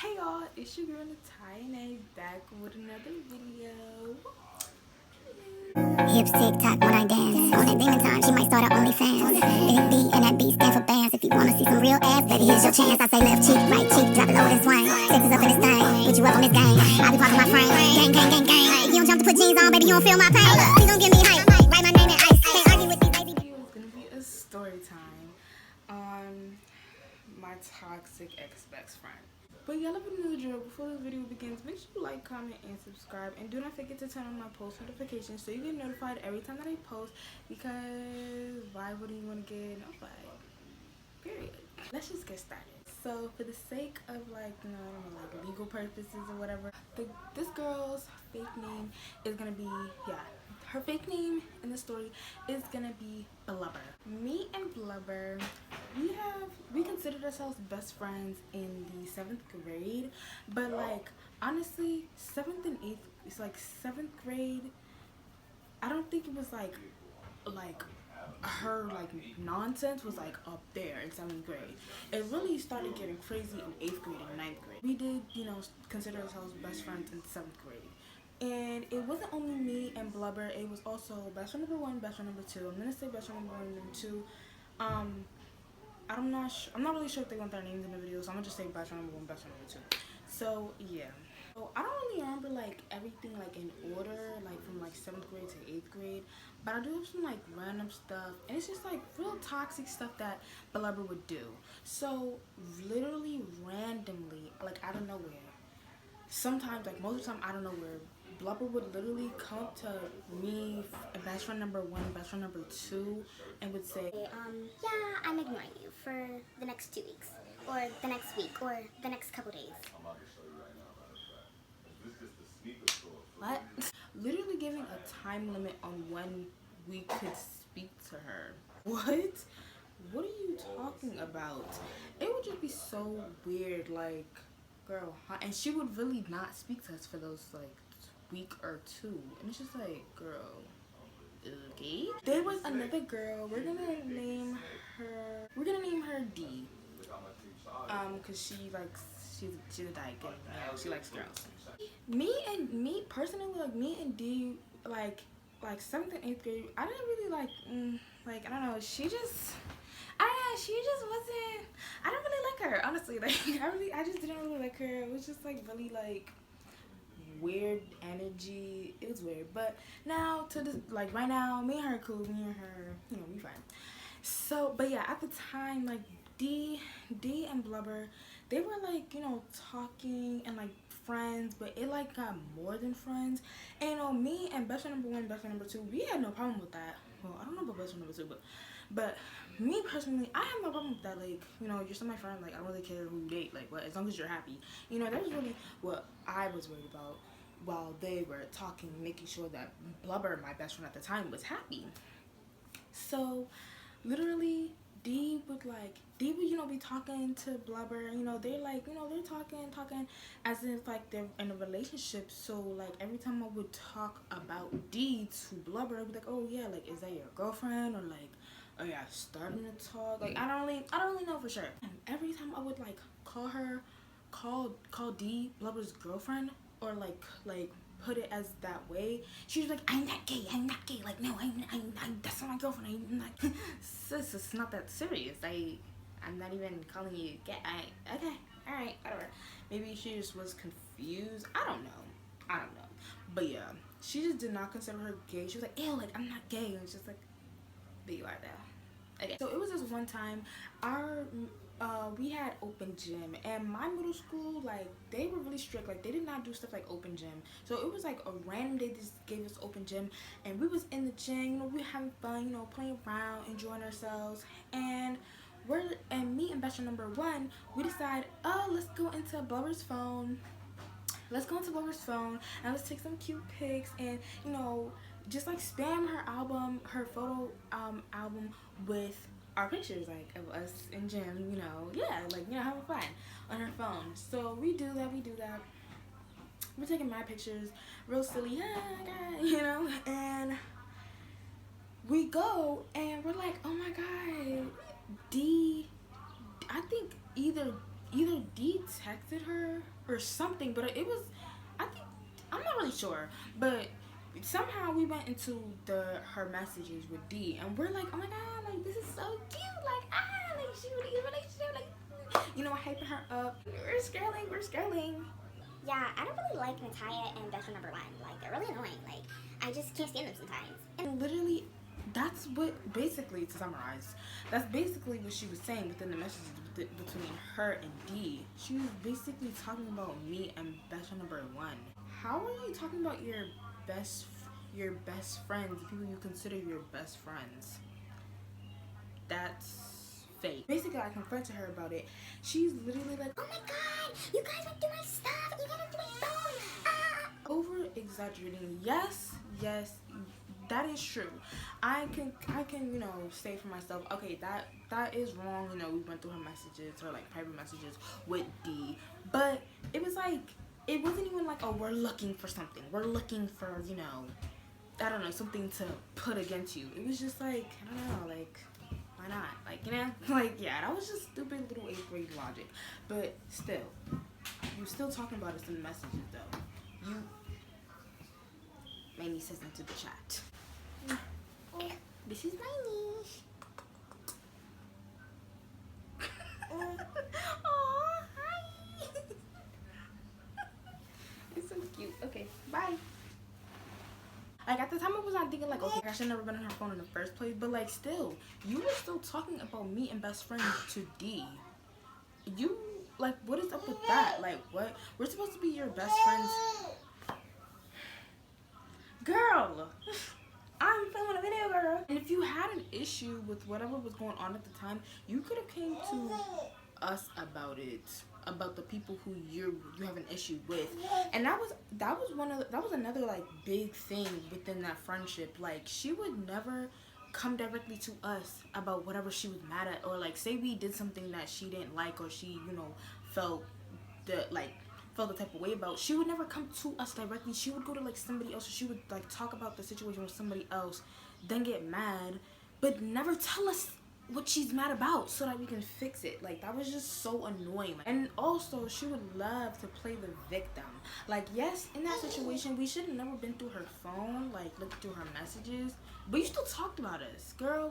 Hey y'all, it's your girl Natalia back with another video. Hips tick tock when I dance. On that demon time, she might start her OnlyFans. Big D and that B stand for bands. If you wanna see some real ass, baby, here's your chance. I say left cheek, right cheek, drop it low and swing. Sexes up in this thing, put you up on this game. I be parking my frame, gang, gang, gang, gang. If you don't jump to put jeans on, baby, you don't feel my pain. Please don't give me hype, write my name in ice. Can't argue with these baby. It's gonna be a story time on my toxic ex-best friend. But y'all have a new drill. Before the video begins, make sure you like, comment, and subscribe. And do not forget to turn on my post notifications so you get notified every time that I post. Because why wouldn't you want to get notified? Period. Let's just get started. So for the sake of like, you know, I don't know, like legal purposes or whatever, this girl's fake name is gonna be, her fake name in the story is gonna be Blubber. Me and Blubber, we considered ourselves best friends in the 7th grade, but like honestly 7th and 8th, it's like 7th grade, I don't think it was like her like nonsense was like up there in 7th grade. It really started getting crazy in 8th grade and 9th grade. We did, you know, consider ourselves best friends in 7th grade. And it wasn't only me and Blubber, it was also best friend number 1, best friend number 2. I'm gonna say best friend number 1 and 2. I'm not really sure if they want their names in the video, so I'm gonna just say best friend number 1, best friend number 2. So yeah. So I don't really remember like everything like in order, like from like 7th grade to 8th grade, but I do have some like random stuff, and it's just like real toxic stuff that Blubber would do. So literally randomly, like out of nowhere, sometimes, like most of the time out of nowhere, Blubber would literally come up to me, best friend number 1, best friend number 2, and would say, Yeah, I'm ignoring you for the next 2 weeks, or the next week, or the next couple days. what? Literally giving a time limit on when we could speak to her. What? What are you talking about? It would just be so weird, like, girl, huh? And she would really not speak to us for those like week or 2, and it's just like, girl, okay. There was another girl, we're gonna name her D, because she's a dyke, and you know, she likes girls. Me personally, like me and D, like 7th and 8th grade, I didn't really like I don't know, she just wasn't, I don't really like her, honestly. Like I just didn't really like her. It was just like really like weird energy. It was weird. But now to this, like right now, me and her are cool. Me and her, you know, we fine. So, but yeah, at the time, like D and Blubber, they were like, you know, talking and like friends, but it like got more than friends. And you know, me and best friend number 1, best friend number 2, we had no problem with that. Well, I don't know about best friend number 2, but me personally, I have no problem with that. Like, you know, you're still my friend. Like, I don't really care who you date. Like, what, as long as you're happy. You know, that was really what I was worried about while they were talking, making sure that Blubber, my best friend at the time, was happy. So, literally, D would, you know, be talking to Blubber. You know, they're like, you know, they're talking as if like they're in a relationship. So like every time I would talk about D to Blubber, I'd be like, oh yeah, like, is that your girlfriend? Or like, oh yeah, starting to talk. Like I don't really know for sure. And every time I would like call D Blubber's girlfriend, or like put it as that way, she was like, I'm not gay, like, no, I'm that's not my girlfriend, I'm not. Sis, it's not that serious. I'm not even calling you gay. Okay, alright, whatever. Maybe she just was confused. I don't know, but yeah, she just did not consider her gay. She was like, ew, like, I'm not gay. And it's just like, but you are though. Okay, so it was this one time, we had open gym, and my middle school, like, they were really strict. Like, they did not do stuff like open gym. So it was like a random day, they just gave us open gym, and we was in the gym, you know, we were having fun, you know, playing around, enjoying ourselves. And me and best friend number 1, we decided, oh, let's go into Blubber's phone, and let's take some cute pics, and you know, just like spam her photo album with our pictures, like, of us in gym, you know, yeah, like, you know, having fun on her phone. So we do that. We're taking my pictures, real silly, you know, and we go, and we're like, oh my god, I think either either D texted her or something, but it was, I think, I'm not really sure, but somehow we went into her messages with D, and we're like, oh my god, like this is so cute, like she really in a relationship, like hyping her up. We're scrolling. Yeah, I don't really like Natalia and best friend number one. Like, they're really annoying. Like, I just can't stand them sometimes. And literally, that's what, basically, to summarize, that's basically what she was saying within the messages between her and D. She was basically talking about me and best friend number one. How are you talking about your best friends, the people you consider your best friends? That's fake. Basically, I confronted her about it. She's literally like, oh my god, you guys went through my stuff, you got into my phone. Over exaggerating. Yes, that is true. I can say for myself, okay, that is wrong. We went through her messages, her like private messages with D, but it was like, it wasn't even like, oh, we're looking for something, we're looking for I don't know, something to put against you. It was just like, I don't know, like, why not? Like, like, yeah, that was just stupid little 8th grade logic. But still, you're still talking about us in the messages though. You made me say something to the chat. This is my niece. Aw, hi. It's so cute. Okay, bye. Like, at the time, I was not thinking, like, okay, I should never been on her phone in the first place. But, like, still, you were still talking about me and best friend to D. You, like, what is up with that? Like, what? We're supposed to be your best friends. Girl, I'm filming a video, girl. And if you had an issue with whatever was going on at the time, you could have came to us about it, about the people who you have an issue with. And that was another like big thing within that friendship. Like, she would never come directly to us about whatever she was mad at, or like say we did something that she didn't like, or she felt the type of way about. She would never come to us directly. She would go to like somebody else, or she would like talk about the situation with somebody else, then get mad, but never tell us what she's mad about so that we can fix it. Like, that was just so annoying. And also, she would love to play the victim. Like, yes, in that situation, we should have never been through her phone, like looked through her messages, but you still talked about us. Girl,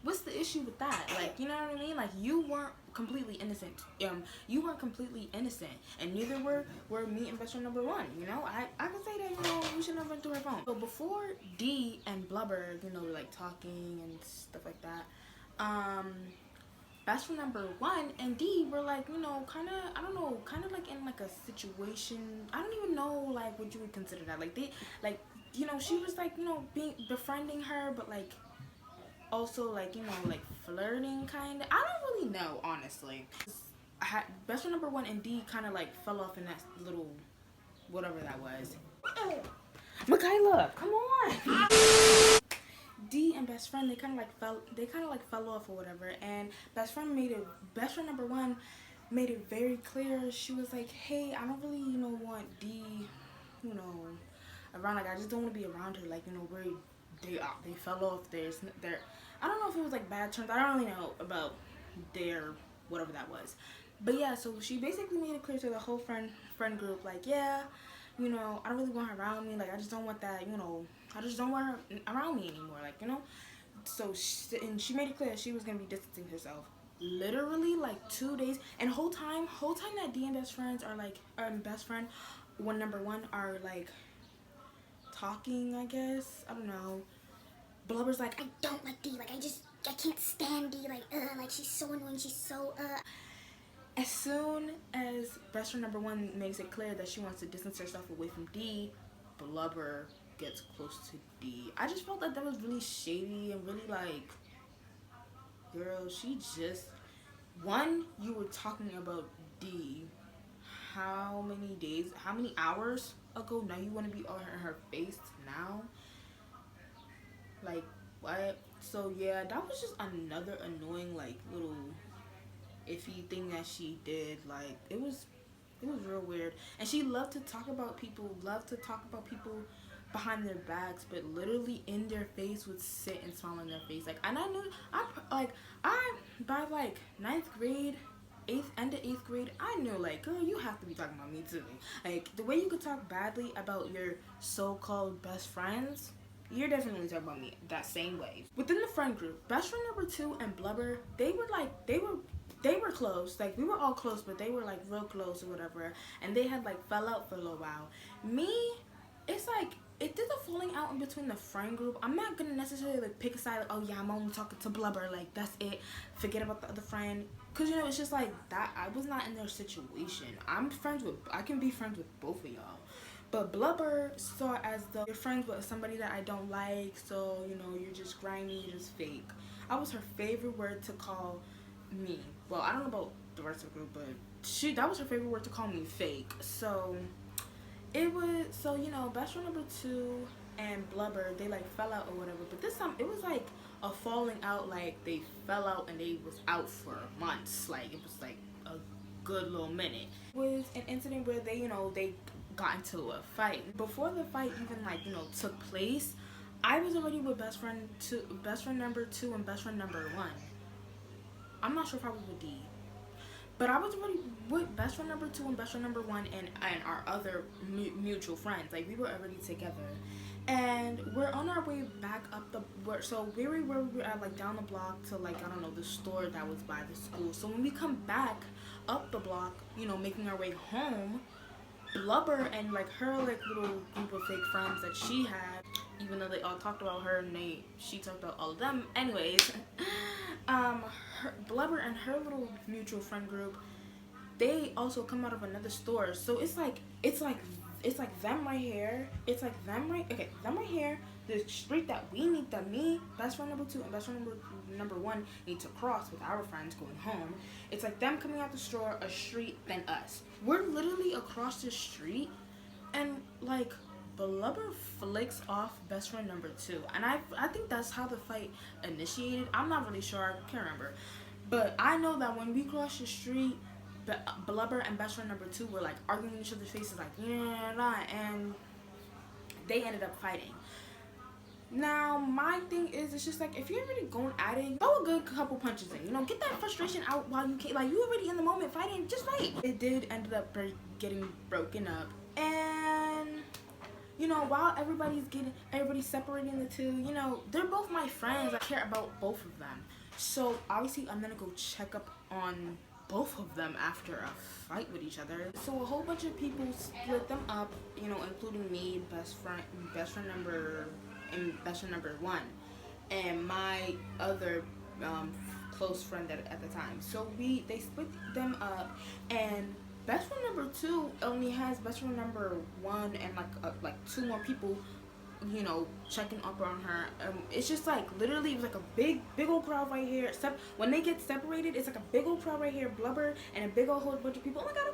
what's the issue with that? Like, you know what I mean? Like, you weren't completely innocent. You weren't completely innocent, and neither were me and best friend number one. I can say that, we should never went through her phone. So before D and Blubber, like talking and stuff like that, best friend number one and D were like, kind of like in like a situation. I don't even know like what you would consider that. Like, they like, she was like, befriending her, but like also like, like flirting kind of. I don't really know, honestly. Best friend number one and D kind of like fell off in that little whatever that was. Michaela, come on. D and best friend, they kind of like fell off or whatever, and best friend number one made it very clear. She was like, hey, I don't really want D around. Like, I just don't want to be around her. Like, where they fell off. I don't know if it was like bad terms. I don't really know about their whatever that was, but yeah. So she basically made it clear to the whole friend group, like, yeah, I don't really want her around me. Like, I just don't want that. I just don't want her around me anymore. Like, So she made it clear she was gonna be distancing herself. Literally like 2 days, and whole time that D and best friends are like, best friend number one are like talking, I guess. I don't know. Blubber's like, I don't like D. Like, I can't stand D. Like, she's so annoying. She's so As soon as best friend number one makes it clear that she wants to distance herself away from D, Blubber gets close to D. I just felt that was really shady and really like, girl, she just, you were talking about D how many days, how many hours ago? Now you want to be on her face now? Like, what? So yeah, that was just another annoying like little iffy thing that she did. Like, it was real weird. And she loved to talk about people behind their backs, but literally in their face would sit and smile in their face. Like, and I knew, by like 9th grade, end of 8th grade, I knew, like, girl, you have to be talking about me too. Like, the way you could talk badly about your so-called best friends, you're definitely talking about me that same way. Within the friend group, best friend number 2 and Blubber, they were close. Like, we were all close, but they were like real close or whatever. And they had like fell out for a little while. Me, it's like, it did a falling out in between the friend group. I'm not gonna necessarily like pick a side, like, oh yeah, I'm only talking to Blubber, like that's it, forget about the other friend. Cause you know, it's just like that, I was not in their situation. I can be friends with both of y'all. But Blubber saw it as though you're friends with somebody that I don't like, so, you know, you're just grimy, you're just fake. I was her favorite word to call me. Well, I don't know about the rest of the group, but that was her favorite word to call me, fake. So, you know, best friend number 2 and Blubber, they, like, fell out or whatever. But this time, it was, like, a falling out, like, they fell out and they was out for months. Like, it was, like, a good little minute. It was an incident where they, you know, they got into a fight. Before the fight even, like, you know, took place, I was already with best friend number 2 and best friend number 1. I'm not sure if I was with D, but I was already with best friend number 2 and best friend number 1 and our other mutual friends. Like, we were already together, and we're on our way back up we were at, like, down the block to, like, I don't know, the store that was by the school. So when we come back up the block, you know, making our way home, Blubber and, like, her, like, little group of fake friends that she had, even though they all talked about her and she talked about all of them. Anyways, Blubber and her little mutual friend group, they also come out of another store. So it's like them right here. It's like them right here. The street that me, best friend number 2 and best friend number 1 need to cross with our friends going home. It's like them coming out the store, a street, then us. We're literally across the street, and, like, Blubber flicks off best friend number 2, and I think that's how the fight initiated. I'm not really sure, I can't remember, but I know that when we crossed the street, Blubber and best friend number 2 were, like, arguing in each other's faces, like, and they ended up fighting. Now, my thing is, it's just like, if you're already going at it, throw a good couple punches in, you know, get that frustration out while you can. Like, you already in the moment fighting, just fight. It did end up getting broken up, and, you know, while everybody's separating the two, you know, they're both my friends. I care about both of them, so obviously I'm gonna go check up on both of them after a fight with each other. So a whole bunch of people split them up, you know, including me, best friend number 1, and my other close friend at the time. So they split them up, and best friend number 2 only has best friend number 1 and like 2 more people, you know, checking up on her. It's just like, literally, it was like a big old crowd right here. Except when they get separated, it's like a big old crowd right here, Blubber, and a big old whole bunch of people. Oh my god,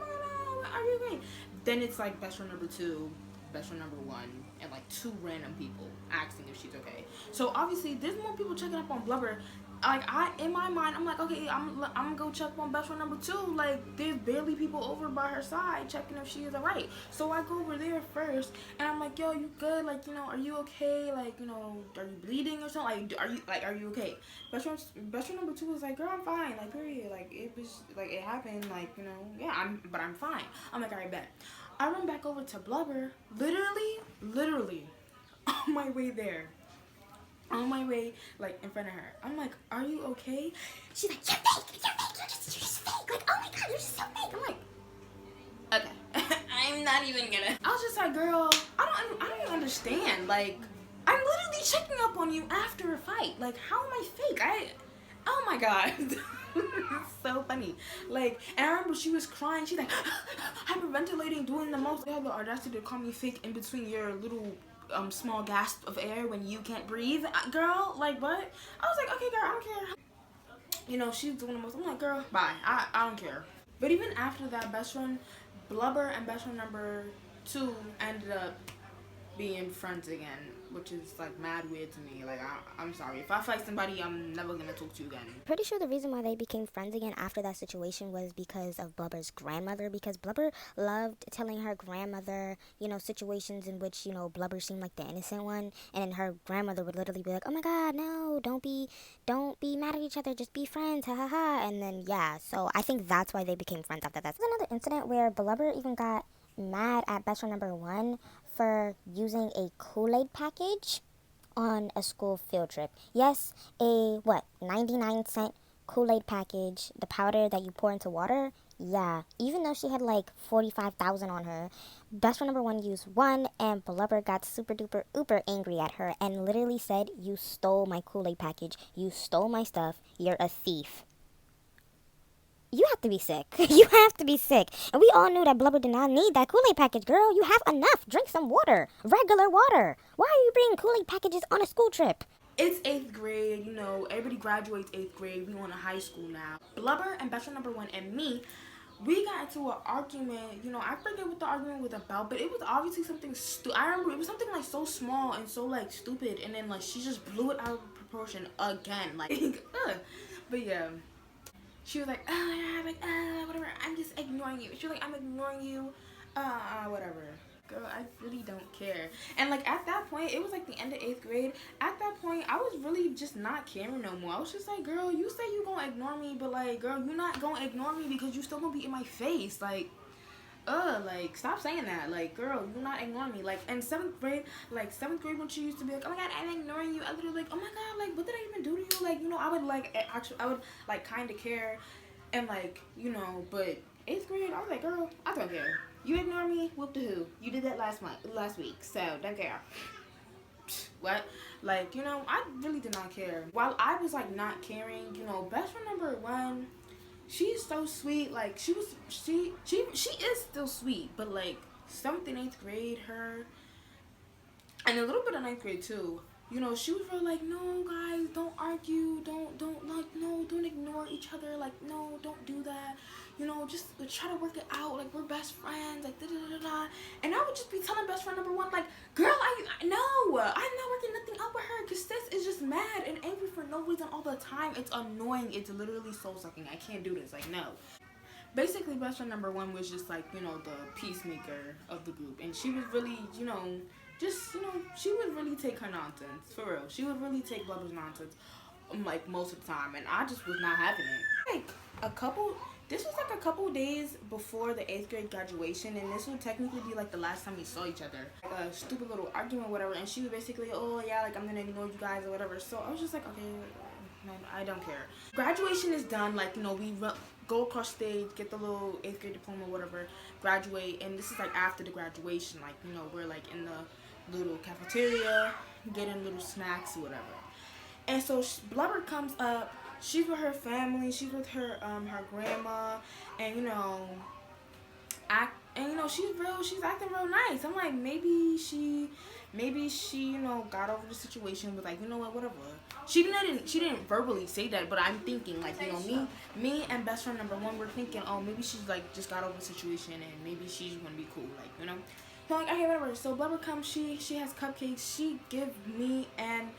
are you okay? Then it's like best friend number 2, best friend number 1, and like 2 random people asking if she's okay. So obviously there's more people checking up on Blubber. Like, in my mind, I'm like, okay, I'm gonna go check on best friend number 2. Like, there's barely people over by her side checking if she is alright. So I go over there first, and I'm like, yo, you good? Like, you know, are you okay? Like, you know, are you bleeding or something? Like, are you okay? Best friend number 2 was like, girl, I'm fine. Like, period. Like, it was like, it happened. Like, you know, yeah, I'm fine. I'm like, alright, bet. I run back over to Blubber, literally, on my way there. On my way, like, in front of her. I'm like, are you okay? She's like, you're just fake. Like, oh my god, you're just so fake. I'm like, okay. I'm not even gonna. I was just like, girl, I don't even understand. Like, I'm literally checking up on you after a fight. Like, how am I fake? Oh my god. It's so funny. Like, and I remember she was crying. She's like, hyperventilating, doing the most. You have the audacity to call me fake in between your little small gasp of air when you can't breathe. Girl, like, what? I was like, okay, girl, I don't care. You know, she's doing the most. I'm like, girl, bye. I don't care. But even after that, best friend Blubber and best friend number 2 ended up being friends again, which is like mad weird to me. Like I'm sorry, if I fight somebody, I'm never gonna talk to you again. Pretty sure the reason why they became friends again after that situation was because of Blubber's grandmother, because Blubber loved telling her grandmother, situations in which, Blubber seemed like the innocent one, and then her grandmother would literally be like, oh my god, no, don't be mad at each other, just be friends, ha ha ha. And then yeah, so I think that's why they became friends after that. There's another incident where Blubber even got mad at best friend number one for using a Kool-Aid package on a school field trip. Yes, a 99-cent Kool-Aid package, the powder that you pour into water. Yeah, even though she had like 45,000 on her, best friend number one used one, and Blubber got super duper uber angry at her and literally said, "You stole my Kool-Aid package. You stole my stuff. You're a thief." You have to be sick. You have to be sick. And we all knew that Blubber did not need that Kool-Aid package, girl. You have enough. Drink some water. Regular water. Why are you bringing Kool-Aid packages on a school trip? It's 8th grade, everybody graduates 8th grade. We on to high school now. Blubber and best friend number one and me, we got into an argument. I forget what the argument was about, but it was obviously something I remember it was something like so small and so like stupid, and then like she just blew it out of proportion again. Like, but yeah. She was like, oh, like, whatever, I'm just ignoring you. She was like, I'm ignoring you, whatever. Girl, I really don't care. And, like, at that point, it was, like, the end of 8th grade. At that point, I was really just not caring no more. I was just like, girl, you say you gonna ignore me, but, like, girl, you not gonna ignore me because you still gonna be in my face. Like, stop saying that. Like, girl, you're not ignoring me. Like, in 7th grade, when she used to be like, oh my god, I'm ignoring you, I literally like, oh my god, like, what did I even do to you? Like, I would, like, actually, I would, like, kind of care, and, like, but 8th grade, I was like, girl, I don't care. You ignore me, whoop the who. You did that last week, so don't care. What? Like, I really did not care. While I was, like, not caring, best friend number one, she's so sweet. Like, she is still sweet, but like 7th and 8th grade, her, and a little bit of 9th grade too. She was really like, no guys, don't argue, don't like, no, don't ignore each other, like, no, don't do that. Just try to work it out. Like, we're best friends. Like, da da da da. And I would just be telling best friend number one, like, girl, I'm not working nothing out with her, cause sis is just mad and angry for no reason all the time. It's annoying. It's literally soul sucking. I can't do this. Like, no. Basically, best friend number one was just like, the peacemaker of the group, and she was really, she would really take her nonsense for real. She would really take Blubber's nonsense, like, most of the time, and I just was not having it. This was like a couple days before the 8th grade graduation, and this would technically be like the last time we saw each other. Like a stupid little argument or whatever, and she was basically, oh yeah, like, I'm gonna ignore you guys or whatever. So I was just like, okay, I don't care. Graduation is done, like, we go across stage, get the little 8th grade diploma or whatever, graduate, and this is like after the graduation, like, we're like in the little cafeteria, getting little snacks or whatever. And so Blubber comes up. She's with her family. She's with her her grandma, and she's acting real nice. I'm like, maybe she got over the situation, but like, whatever. She didn't verbally say that, but I'm thinking, like, me and best friend number one were thinking, oh, maybe she's like just got over the situation and maybe she's gonna be cool, like, So I'm like, okay, whatever. So Blubber comes, she has cupcakes. She give me and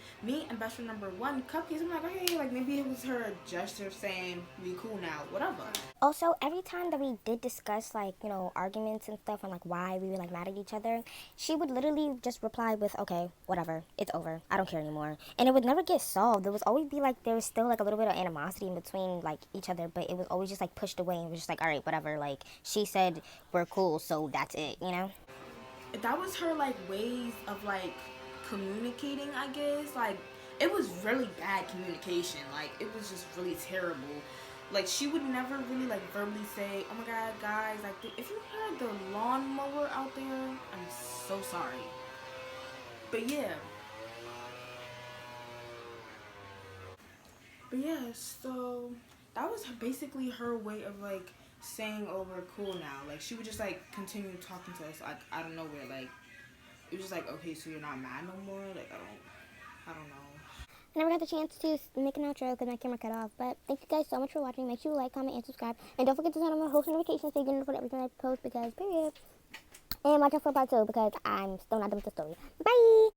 best friend number one cupcakes. I'm like, okay, like, maybe it was her gesture saying we cool now, whatever. Also, every time that we did discuss, like, arguments and stuff and, like, why we were, like, mad at each other, she would literally just reply with, okay, whatever, it's over, I don't care anymore. And it would never get solved. There would always be, like, there was still, like, a little bit of animosity in between, like, each other, but it was always just, like, pushed away, and it was just like, all right, whatever, like, she said we're cool, so that's it, That was her, like, ways of, like, communicating, I guess. Like, it was really bad communication. Like, it was just really terrible. Like, she would never really, like, verbally say, oh my god, guys, like, if you heard the lawnmower out there, I'm so sorry. But yeah, so that was basically her way of, like, saying, oh, we're cool now. Like, she would just, like, continue talking to us, like, out of nowhere. Like, it was just like, okay, so you're not mad no more? Like, I don't know. I never got the chance to make an outro because my camera cut off. But thank you guys so much for watching. Make sure you like, comment, and subscribe. And don't forget to turn on my post notifications so you get notified every time I post because, period. And watch out for part 2 because I'm still not done with the story. Bye!